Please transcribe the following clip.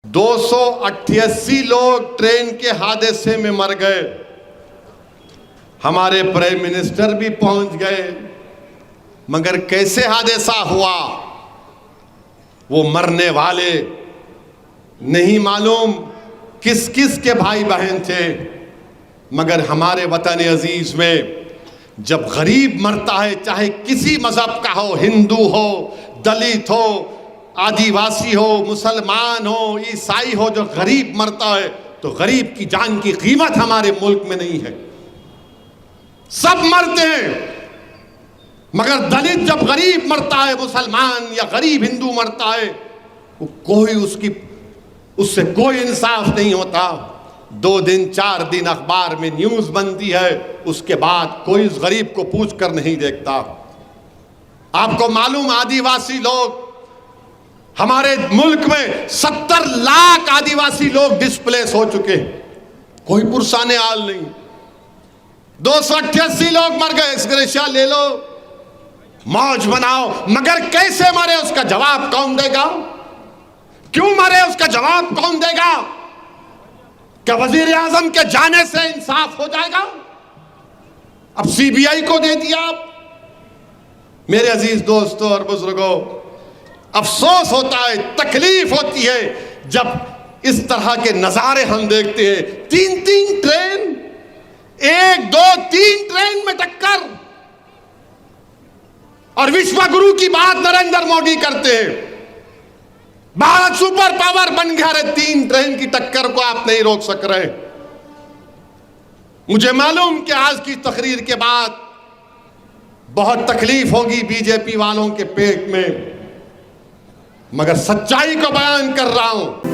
288 लोग ट्रेन के हादसे में मर गए। हमारे प्राइम मिनिस्टर भी पहुंच गए, मगर कैसे हादसा हुआ वो मरने वाले नहीं मालूम किस किस के भाई बहन थे। मगर हमारे वतन अजीज में जब गरीब मरता है, चाहे किसी मजहब का हो, हिंदू हो, दलित हो, आदिवासी हो, मुसलमान हो, ईसाई हो, जो गरीब मरता है तो गरीब की जान की कीमत हमारे मुल्क में नहीं है। सब मरते हैं, मगर दलित जब गरीब मरता है, मुसलमान या गरीब हिंदू मरता है, कोई उससे कोई इंसाफ नहीं होता। 2 दिन 4 दिन अखबार में न्यूज बनती है, उसके बाद कोई उस गरीब को पूछ कर नहीं देखता। आपको मालूम, आदिवासी लोग हमारे मुल्क में 70 लाख आदिवासी लोग डिस्प्लेस हो चुके हैं, कोई पुरसाने हाल नहीं। 288 लोग मर गए, इसका ले लो, मौज बनाओ, मगर कैसे मरे उसका जवाब कौन देगा? क्यों मरे उसका जवाब कौन देगा? क्या वजीर आजम के जाने से इंसाफ हो जाएगा? अब सीबीआई को दे दिया आप। मेरे अजीज दोस्तों और बुजुर्गों, अफसोस होता है, तकलीफ होती है जब इस तरह के नजारे हम देखते हैं। 3 ट्रेन, 1 2 3 ट्रेन में टक्कर, और विश्व गुरु की बात नरेंद्र मोदी करते हैं। भारत सुपर पावर बन गया है, 3 ट्रेन की टक्कर को आप नहीं रोक सक रहे। मुझे मालूम कि आज की तकरीर के बाद बहुत तकलीफ होगी बीजेपी वालों के पेट में, मगर सच्चाई को बयान कर रहा हूं।